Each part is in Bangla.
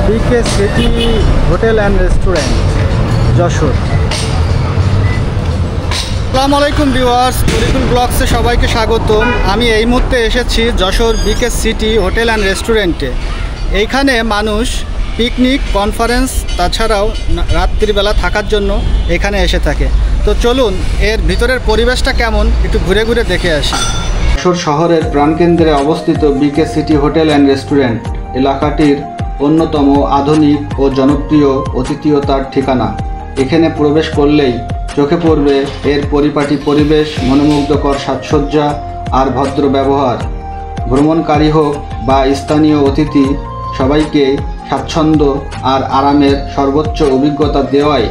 Bike city hotel and restaurant Jessore. আসসালামু আলাইকুম ভিউয়ার্স, তরিকুল ব্লগসে সবাইকে স্বাগতম। আমি এই মুহূর্তে এসেছি যশোর বিকে সিটি হোটেল অ্যান্ড রেস্টুরেন্টে। এইখানে মানুষ পিকনিক, কনফারেন্স, তাছাড়াও রাত্রিবেলা থাকার জন্য এখানে এসে থাকে। তো চলুন এর ভিতরের পরিবেশটা কেমন একটু ঘুরে ঘুরে দেখে আসি। যশোর শহরের প্রাণকেন্দ্রে অবস্থিত বিকে সিটি হোটেল অ্যান্ড রেস্টুরেন্ট এলাকাটির অন্যতম আধুনিক ও জনপ্রিয় অতিথিয়তার ঠিকানা। এখানে প্রবেশ করলেই চোখে পড়বে এর পরিপাটি পরিবেশ, মনোমুগ্ধকর সাজসজ্জা আর ভদ্র ব্যবহার। ভ্রমণকারী হোক বা স্থানীয় অতিথি, সবাইকে স্বাচ্ছন্দ্য আর আরামের সর্বোচ্চ অভিজ্ঞতা দেওয়াই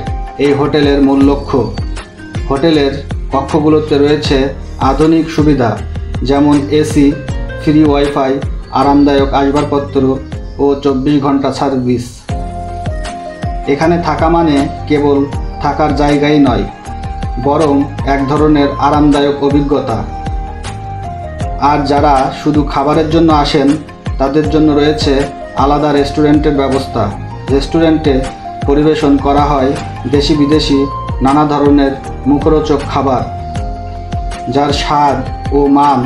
এই হোটেলের মূল লক্ষ্য। হোটেলের কক্ষগুলোতে রয়েছে আধুনিক সুবিধা, যেমন এসি, ফ্রি ওয়াইফাই, আরামদায়ক আসবাবপত্র ও 24 ঘন্টা সার্ভিস। এখানে থাকা মানে কেবল থাকার জায়গাই নয়, বরং এক ধরনের আরামদায়ক অভিজ্ঞতা। আর যারা শুধু খাবারের জন্য আসেন, তাদের জন্য রয়েছে আলাদা রেস্টুরেন্টের ব্যবস্থা। রেস্টুরেন্টে পরিবেশন করা হয় দেশি বিদেশি নানা ধরনের মুখরোচক খাবার, যার স্বাদ ও মান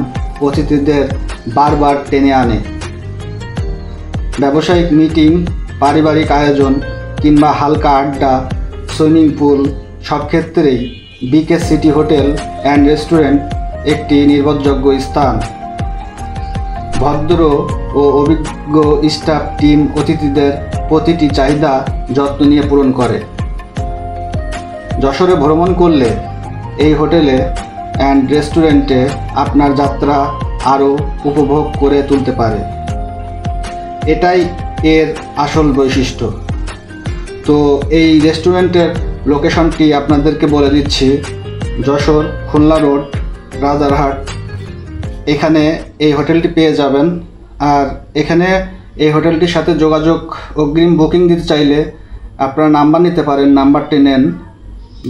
অতিথিদের বারবার টেনে আনে। ব্যবসায়িক মিটিং, পারিবারিক আয়োজন কিংবা হালকা আড্ডা, সুইমিং পুল, সব ক্ষেত্রেই বিকে সিটি হোটেল অ্যান্ড রেস্টুরেন্ট একটি নির্ভরযোগ্য স্থান। ভদ্র ও অভিজ্ঞ স্টাফ টিম অতিথিদের প্রতিটি চাহিদা যত্ন নিয়ে পূরণ করে। যশোরে ভ্রমণ করলে এই হোটেলে অ্যান্ড রেস্টুরেন্টে আপনার যাত্রা আরও উপভোগ করে তুলতে পারে। এটাই এর আসল বৈশিষ্ট্য। তো এই রেস্টুরেন্টের লোকেশনটি আপনাদেরকে বলে দিচ্ছি। যশোর খুলনা রোড, রাজারহাট, এখানে এই হোটেলটি পেয়ে যাবেন। আর এখানে এই হোটেলটির সাথে যোগাযোগ, অগ্রিম বুকিং দিতে চাইলে আপনারা নাম্বার নিতে পারেন। নাম্বারটি নেন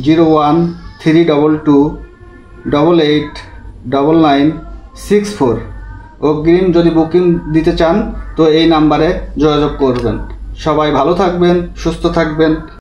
01322889964। অগ্রিম যদি বুকিং দিতে চান তো এই নাম্বারে যোগাযোগ করবেন। সবাই ভালো থাকবেন, সুস্থ থাকবেন।